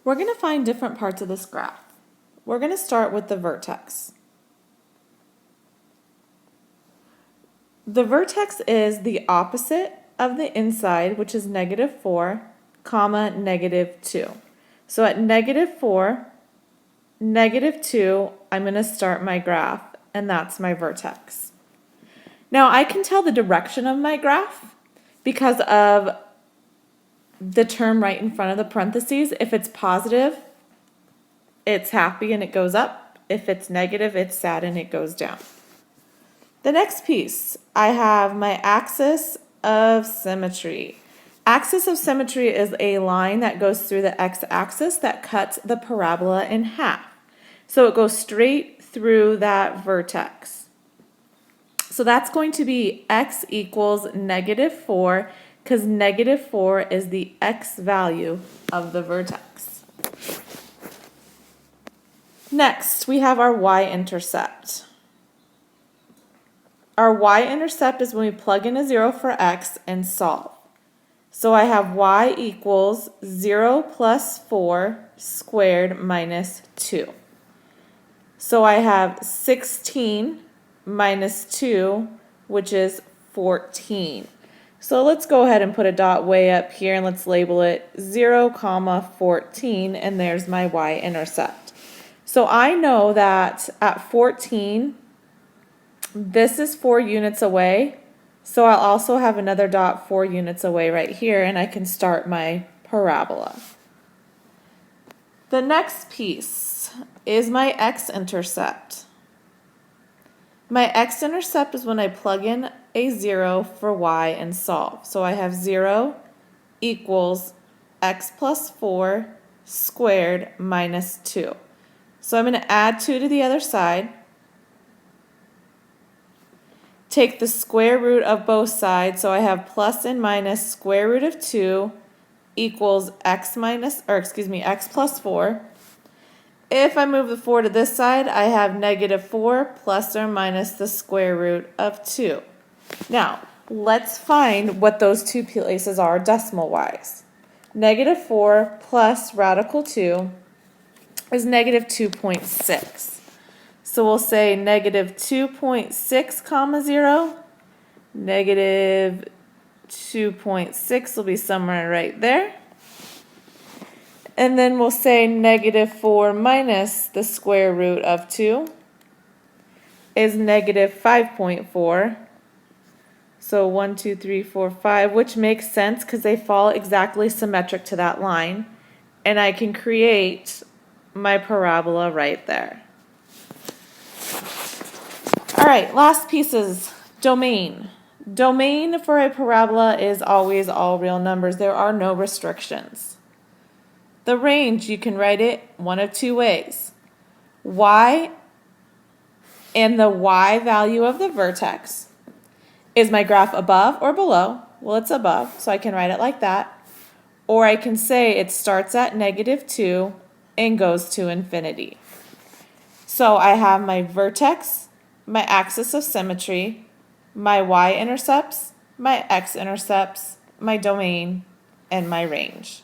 We're going to find different parts of this graph. We're going to start with the vertex. The vertex is the opposite of the inside, which is -4, comma, -2. So at -4, -2, I'm going to start my graph, and that's my vertex. Now I can tell the direction of my graph because of the term right in front of the parentheses. If it's positive, it's happy and it goes up. If it's negative, it's sad and it goes down. The next piece, I have my axis of symmetry. Axis of symmetry is a line that goes through the x-axis that cuts the parabola in half. So it goes straight through that vertex. So that's going to be x equals -4, because -4 is the x value of the vertex. Next, we have our y-intercept. Our y-intercept is when we plug in a 0 for x and solve. So I have y equals 0 plus 4 squared minus 2. So I have 16 minus 2, which is 14. So let's go ahead and put a dot way up here and let's label it 0, 14, and there's my y-intercept. So I know that at 14, this is 4 units away, so I'll also have another dot 4 units away right here, and I can start my parabola. The next piece is my x-intercept. My x-intercept is when I plug in a 0 for y and solve. So I have 0 equals x plus 4 squared minus 2. So I'm going to add 2 to the other side. Take the square root of both sides, so I have plus and minus square root of 2 equals x plus 4. If I move the 4 to this side, I have -4 plus or minus the square root of 2. Now, let's find what those two places are decimal-wise. -4 plus radical 2 is -2.6. So we'll say -2.6 comma 0, -2.6 will be somewhere right there. And then we'll say -4 minus the square root of 2 is -5.4. So 1, 2, 3, 4, 5, which makes sense because they fall exactly symmetric to that line. And I can create my parabola right there. All right, last piece is domain. Domain for a parabola is always all real numbers. There are no restrictions. The range, you can write it one of two ways. Y and the y value of the vertex. Is my graph above or below? Well, it's above, so I can write it like that. Or I can say it starts at -2 and goes to infinity. So I have my vertex, my axis of symmetry, my y-intercepts, my x-intercepts, my domain, and my range.